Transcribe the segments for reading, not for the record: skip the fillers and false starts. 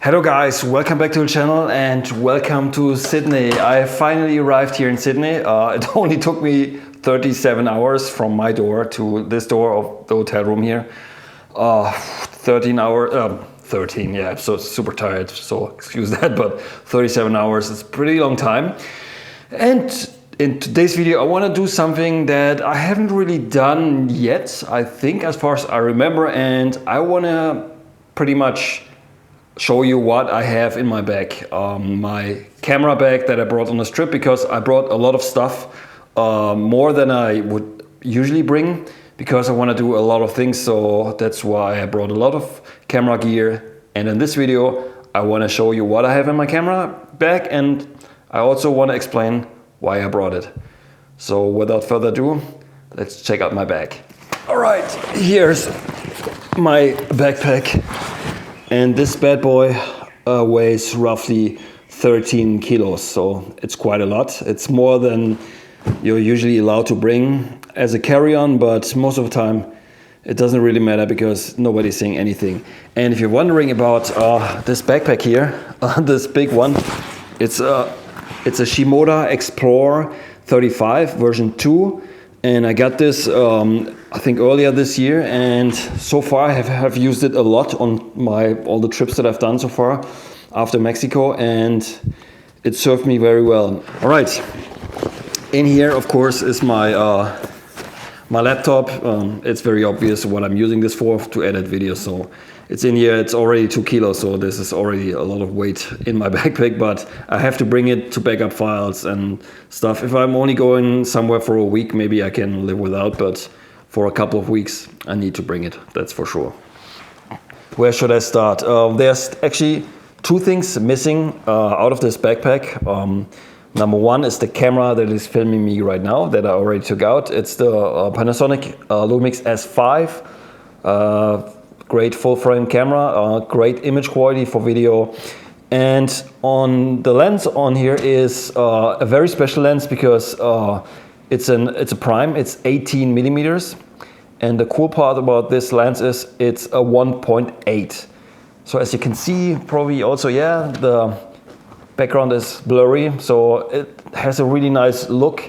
Hello guys, welcome back to the channel and welcome to Sydney. I finally arrived here in Sydney. It only took me 37 hours from my door to this door of the hotel room here. 13 hours, 13, yeah, I'm so super tired, so excuse that, but 37 hours is a pretty long time. And in today's video, I want to do something that I haven't really done yet, I think, as far as I remember, and I want to pretty much show you what I have in my bag. My camera bag that I brought on this trip, because I brought a lot of stuff, more than I would usually bring, because I want to do a lot of things, so that's why I brought a lot of camera gear. And in this video, I want to show you what I have in my camera bag, and I also want to explain why I brought it. So without further ado, let's check out my bag. All right, here's my backpack. And this bad boy weighs roughly 13 kilos, so it's quite a lot. It's more than you're usually allowed to bring as a carry-on, but most of the time it doesn't really matter because nobody's saying anything. And if you're wondering about this backpack here, this big one, it's a Shimoda Explorer 35 version 2. And I got this, I think earlier this year, and so far I have used it a lot on all the trips that I've done so far after Mexico, and it served me very well. All right, in here, of course, is my laptop. It's very obvious what I'm using this for, to edit videos. So it's in here. It's already 2 kilos, so this is already a lot of weight in my backpack, but I have to bring it to back up files and stuff. If I'm only going somewhere for a week, maybe I can live without, but for a couple of weeks, I need to bring it, that's for sure. Where should I start? There's actually 2 things missing out of this backpack. Number one is the camera that is filming me right now, that I already took out. It's the Panasonic Lumix S5. Great full frame camera, great image quality for video. And on the lens on here is a very special lens, because it's a prime, it's 18 millimeters. And the cool part about this lens is it's a 1.8. So as you can see, probably also, yeah, the background is blurry, so it has a really nice look.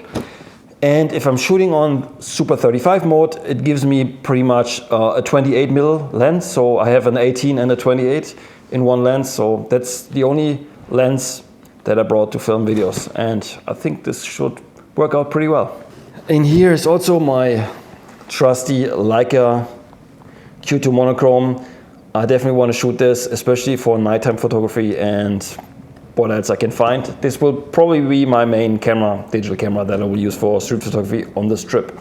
And if I'm shooting on Super 35 mode, it gives me pretty much a 28mm lens. So I have an 18 and a 28 in one lens. So that's the only lens that I brought to film videos. And I think this should work out pretty well. In here is also my trusty Leica Q2 monochrome. I definitely want to shoot this, especially for nighttime photography and what else I can find. This will probably be my main camera, digital camera, that I will use for street photography on this trip.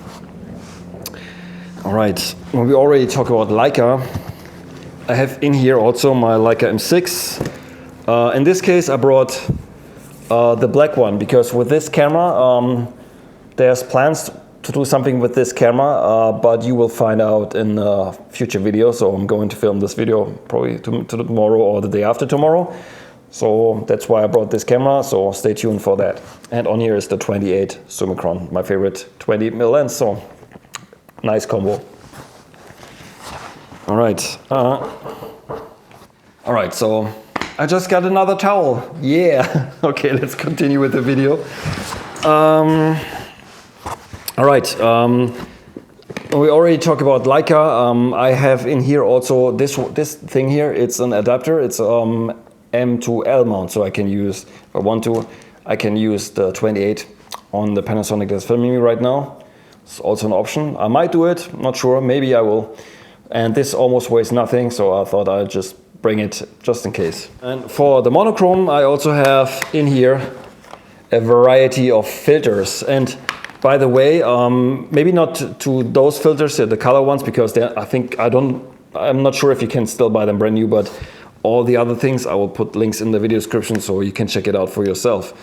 All right, when we already talked about Leica, I have in here also my Leica M6. In this case, I brought the black one, because with this camera, there's plans to do something with this camera, but you will find out in a future video. So I'm going to film this video probably tomorrow or the day after tomorrow. So that's why I brought this camera, so stay tuned for that. And on here is the 28 Summicron, my favorite 28mm lens, so nice combo. All right. All right, so I just got another towel. Yeah. Okay, let's continue with the video. All right. We already talked about Leica. I have in here also this thing here. It's an adapter. It's M to L mount, so I can use, if I want to, I can use the 28 on the Panasonic that's filming me right now. It's also an option. I might do it, not sure, maybe I will. And this almost weighs nothing, so I thought I'd just bring it just in case. And for the monochrome, I also have in here a variety of filters. And by the way, maybe not to those filters, the color ones, because I'm not sure if you can still buy them brand new, but all the other things, I will put links in the video description so you can check it out for yourself.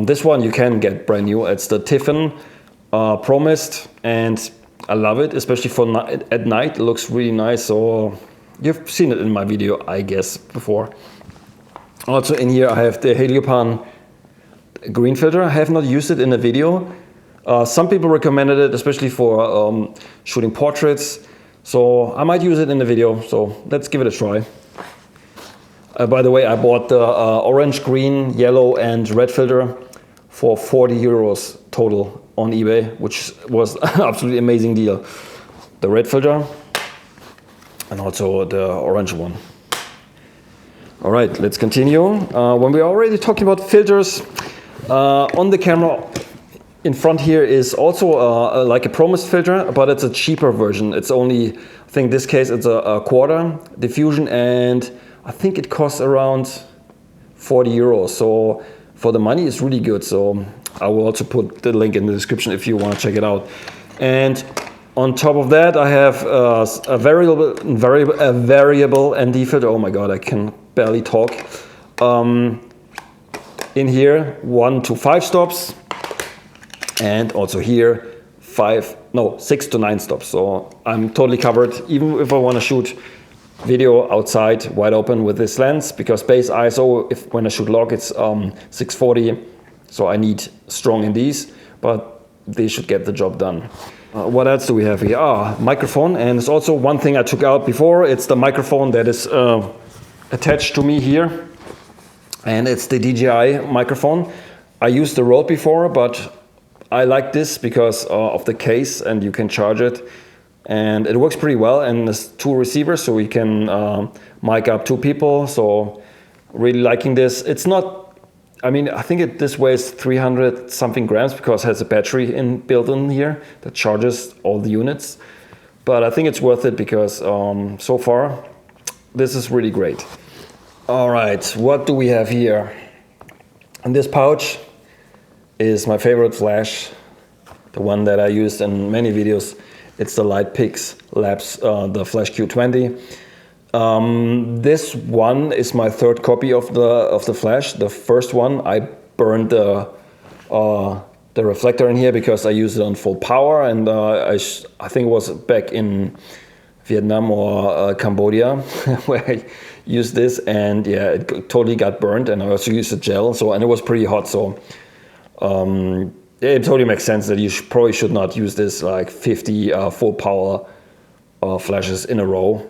This one you can get brand new. It's the Tiffin Pro Mist, and I love it, especially for at night. It looks really nice. So you've seen it in my video, I guess, before. Also in here I have the Heliopan green filter. I have not used it in a video. Some people recommended it, especially for shooting portraits. So I might use it in the video. So let's give it a try. By the way, I bought the orange, green, yellow and red filter for 40 euros total on eBay, which was an absolutely amazing deal. The red filter and also the orange one. All right, let's continue. When we're already talking about filters, on the camera in front here is also like a Promise filter, but it's a cheaper version. It's only, I think in this case it's a quarter diffusion, and I think it costs around 40 euros. So for the money, it's really good. So I will also put the link in the description if you want to check it out. And on top of that, I have a variable ND filter. Oh my God, I can barely talk. In here, 1 to 5 stops, and also here 6 to 9 stops. So I'm totally covered, even if I want to shoot video outside wide open with this lens, because base ISO, when I shoot log, it's 640. So I need strong NDs, but they should get the job done. What else do we have here? Microphone, and it's also one thing I took out before. It's the microphone that is attached to me here, and it's the DJI microphone. I used the Rode before, but I like this because of the case, and you can charge it, and it works pretty well. And there's 2 receivers, so we can mic up 2 people. So really liking this. It's not, I mean, I think this weighs 300 something grams because it has a battery built in here that charges all the units. But I think it's worth it because so far this is really great. All right, what do we have here? In this pouch is my favorite flash, the one that I used in many videos. It's the Lightpix Labs, the Flash Q20. This one is my 3rd copy of the flash. The first one, I burned the reflector in here because I used it on full power, and I think it was back in Vietnam or Cambodia where I used this, and yeah, it totally got burned. And I also used a gel, and it was pretty hot. So it totally makes sense that you probably should not use this like 50 full power flashes in a row.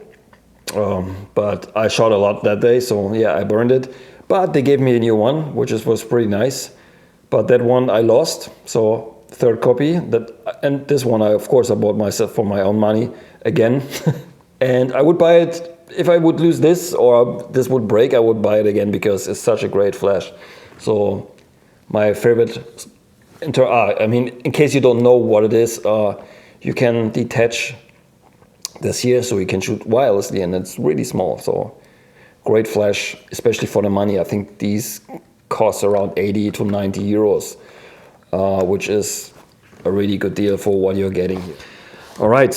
But I shot a lot that day, so yeah, I burned it. But they gave me a new one, which was pretty nice. But that one I lost, so 3rd copy. And this one, of course, I bought myself for my own money again. And I would buy it, if I would lose this or this would break, I would buy it again because it's such a great flash. So my favorite, I mean, in case you don't know what it is, you can detach this here so you can shoot wirelessly, and it's really small. So great flash, especially for the money. I think these cost around 80 to 90 euros, which is a really good deal for what you're getting here. All right,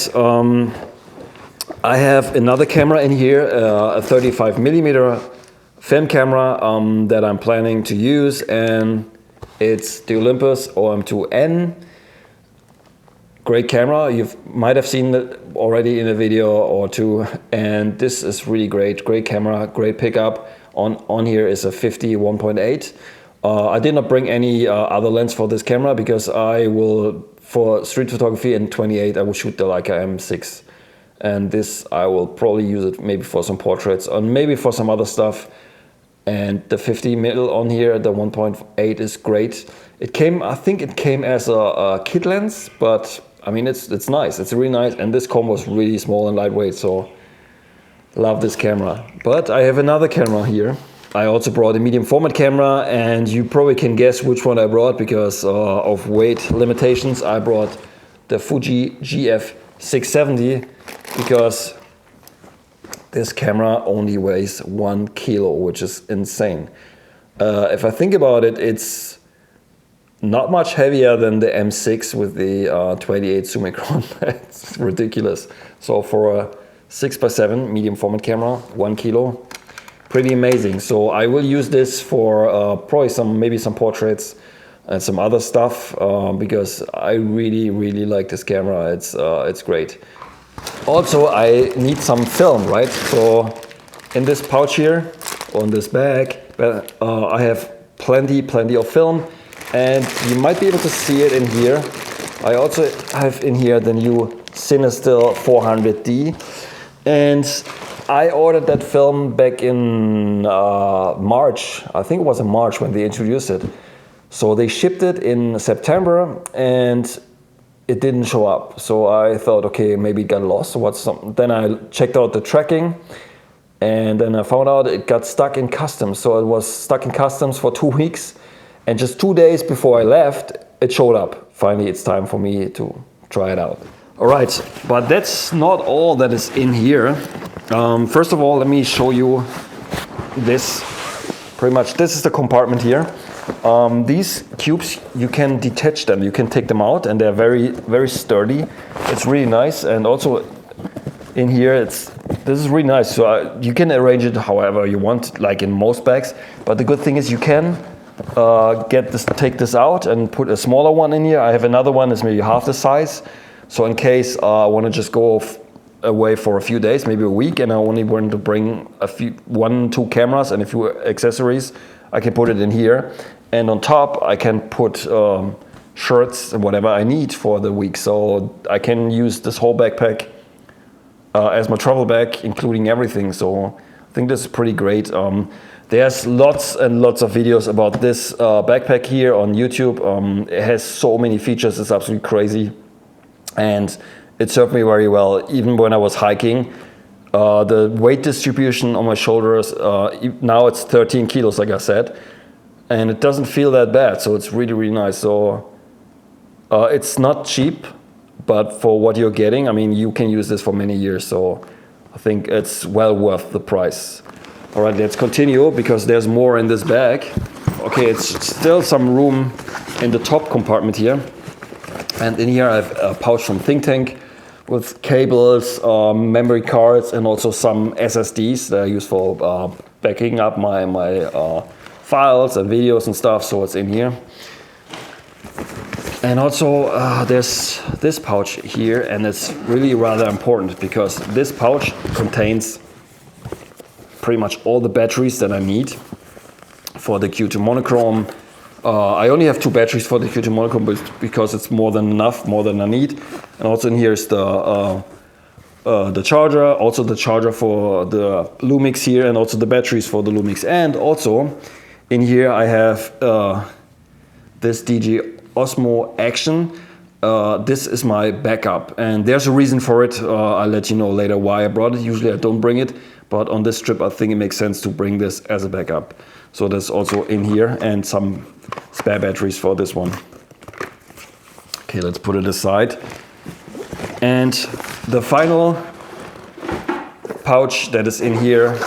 I have another camera in here, a 35mm film camera that I'm planning to use, and it's the Olympus OM2N. Great camera, you might have seen it already in a video or 2, and this is really great camera, great pickup. On here is a 50 1.8. I did not bring any other lens for this camera because I will, for street photography in 28, I will shoot the Leica M6, and this I will probably use it maybe for some portraits and maybe for some other stuff. And the 50mm on here, the 1.8 is great. I think it came as a kit lens, but I mean, it's nice. It's really nice. And this combo is really small and lightweight, so love this camera. But I have another camera here. I also brought a medium format camera, and you probably can guess which one I brought because of weight limitations. I brought the Fuji GF670 because this camera only weighs 1 kilo, which is insane. If I think about it, it's not much heavier than the M6 with the 28 Summicron. It's ridiculous. So for a 6x7 medium format camera, 1 kilo, pretty amazing. So I will use this for probably maybe some portraits and some other stuff because I really like this camera. It's great. Also, I need some film, right? So in this pouch here, on this bag, I have plenty of film, and you might be able to see it in here. I also have in here the new Zines 400D, and I ordered that film back in March. I think it was in March when they introduced it. So they shipped it in September and it didn't show up. So I thought, okay, maybe it got lost or what's something. Then I checked out the tracking and then I found out it got stuck in customs. So it was stuck in customs for 2 weeks. And just 2 days before I left, it showed up. Finally, it's time for me to try it out. All right, but that's not all that is in here. First of all, let me show you this. Pretty much, this is the compartment here. These cubes, you can detach them. You can take them out, and they're very, very sturdy. It's really nice, and also in here, this is really nice. So you can arrange it however you want, like in most bags. But the good thing is you can take this out and put a smaller one in here. I have another one that's maybe half the size. So in case I want to just go away for a few days, maybe a week, and I only want to bring 1-2 cameras and a few accessories, I can put it in here. And on top, I can put shirts and whatever I need for the week. So I can use this whole backpack as my travel bag, including everything. So I think this is pretty great. There's lots and lots of videos about this backpack here on YouTube. It has so many features, it's absolutely crazy. And it served me very well, even when I was hiking. The weight distribution on my shoulders, now it's 13 kilos, like I said, and it doesn't feel that bad, so it's really, really nice. So it's not cheap, but for what you're getting, I mean, you can use this for many years, so I think it's well worth the price. All right, let's continue, because there's more in this bag. Okay, it's still some room in the top compartment here. And in here I have a pouch from Think Tank with cables, memory cards, and also some SSDs that I use for backing up my files and videos and stuff, so it's in here. And also there's this pouch here, and it's really rather important because this pouch contains pretty much all the batteries that I need for the Q2 monochrome. I only have 2 batteries for the Q2 monochrome because it's more than enough, more than I need. And also in here is the charger, also the charger for the Lumix here, and also the batteries for the Lumix. And also in here I have this DJI Osmo Action. This is my backup, and there's a reason for it. I'll let you know later why I brought it. Usually I don't bring it, but on this trip I think it makes sense to bring this as a backup. So that's also in here, and some spare batteries for this one. Okay, let's put it aside. And the final pouch that is in here,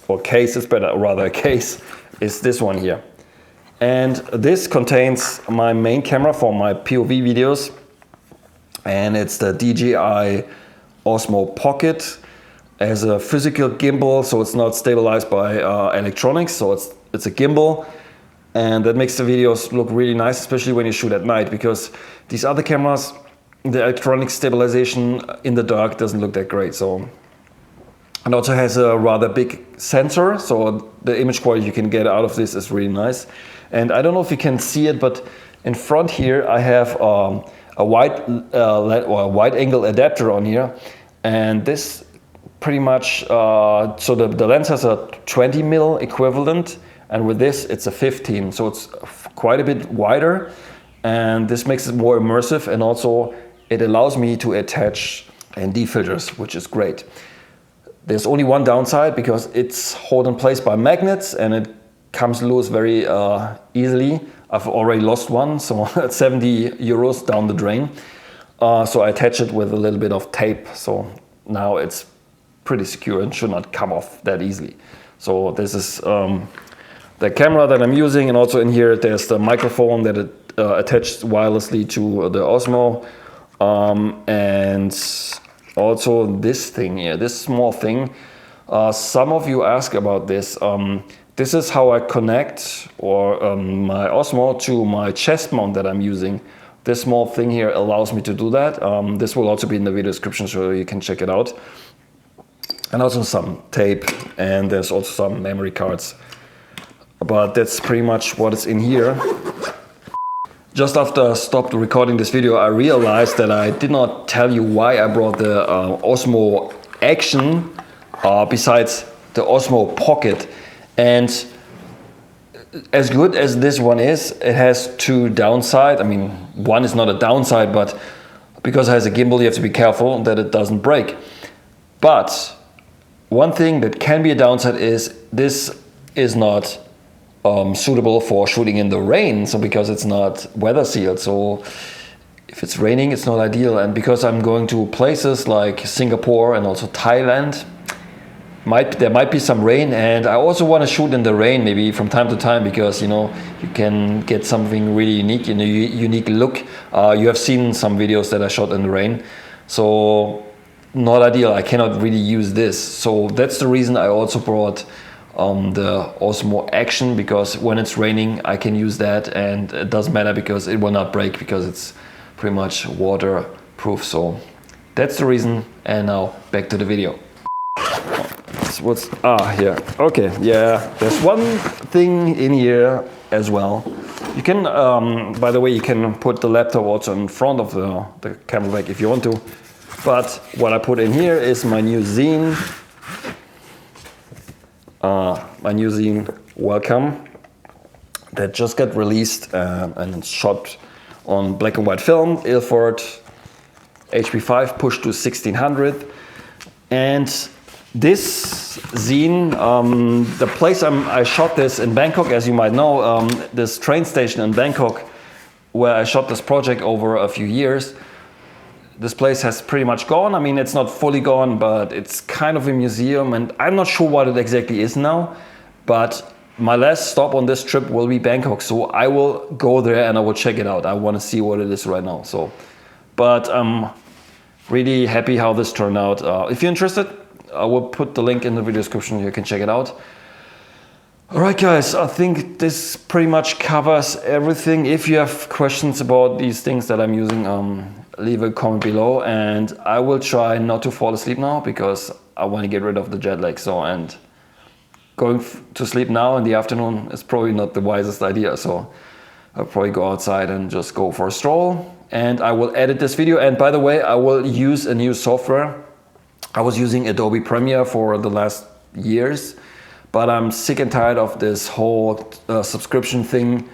or case is better, rather a case, is this one here. And this contains my main camera for my POV videos, and it's the DJI Osmo Pocket. As a physical gimbal, so it's not stabilized by electronics, so it's a gimbal, and that makes the videos look really nice, especially when you shoot at night, because these other cameras, the electronic stabilization in the dark doesn't look that great. So, and also has a rather big sensor, so the image quality you can get out of this is really nice. And I don't know if you can see it, but in front here I have a wide angle adapter on here, and this pretty much, so the lens has a 20 mil equivalent, and with this it's a 15, so it's quite a bit wider, and this makes it more immersive, and also it allows me to attach ND filters, which is great. There's only one downside, because it's held in place by magnets and it comes loose very easily. I've already lost one, so 70 euros down the drain. So I attach it with a little bit of tape, so now it's pretty secure and should not come off that easily. So this is the camera that I'm using, and also in here there's the microphone that it attached wirelessly to the Osmo, and also this thing here, this small thing. Some of you ask about this. This is how I connect my Osmo to my chest mount that I'm using. This small thing here allows me to do that. This will also be in the video description, so you can check it out. And also some tape, and there's also some memory cards. But that's pretty much what is in here. Just after I stopped recording this video, I realized that I did not tell you why I brought the Osmo Action besides the Osmo Pocket. And as good as this one is, it has two downsides. I mean, one is not a downside, but because it has a gimbal, you have to be careful that it doesn't break. But one thing that can be a downside is this is not suitable for shooting in the rain. So because it's not weather sealed, so if it's raining, it's not ideal. And because I'm going to places like Singapore and also Thailand, there might be some rain, and I also want to shoot in the rain maybe from time to time, because you know, you can get something really unique, in a unique look. You have seen some videos that I shot in the rain, so not ideal. I cannot really use this, so that's the reason I also brought the Osmo Action, because when it's raining I can use that, and it doesn't matter because it will not break, because it's pretty much waterproof. So that's the reason. And now back to the video. What's here? Okay, yeah, there's one thing in here as well. You can by the way, you can put the laptop also in front of the camera bag if you want to, but what I put in here is my new zine, Welcome, that just got released, and it's shot on black and white film, Ilford HP5 pushed to 1600. And this zine, the place I shot this in Bangkok, as you might know, this train station in Bangkok where I shot this project over a few years, this place has pretty much gone. I mean, it's not fully gone, but it's kind of a museum, and I'm not sure what it exactly is now, but my last stop on this trip will be Bangkok, so I will go there and I will check it out. I want to see what it is right now. So, but I'm really happy how this turned out. If you're interested, I will put the link in the video description. You can check it out. All right, guys, I think this pretty much covers everything. If you have questions about these things that I'm using, leave a comment below, and I will try not to fall asleep now, because I want to get rid of the jet lag. So, and going to sleep now in the afternoon is probably not the wisest idea. So I'll probably go outside and just go for a stroll, and I will edit this video. And by the way, I will use a new software. I was using Adobe Premiere for the last years, but I'm sick and tired of this whole subscription thing.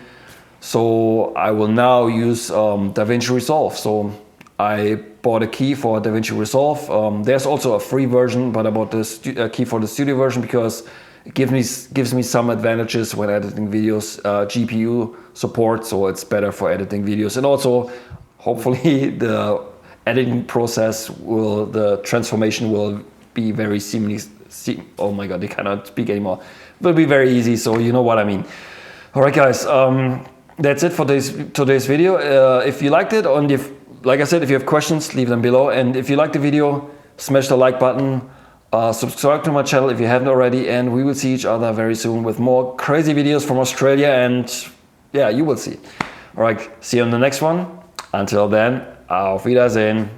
So I will now use DaVinci Resolve. So I bought a key for DaVinci Resolve. There's also a free version, but I bought the key for the studio version because it gives me some advantages when editing videos. GPU support, so it's better for editing videos, and also hopefully the editing process the transformation will be very seamless. Oh my god, I cannot speak anymore. It will be very easy, so you know what I mean. All right, guys, that's it for today's video. If you liked it, and like I said, if you have questions, leave them below. And if you liked the video, smash the like button. Subscribe to my channel if you haven't already, and we will see each other very soon with more crazy videos from Australia, and yeah, you will see. All right, see you on the next one. Until then, auf Wiedersehen.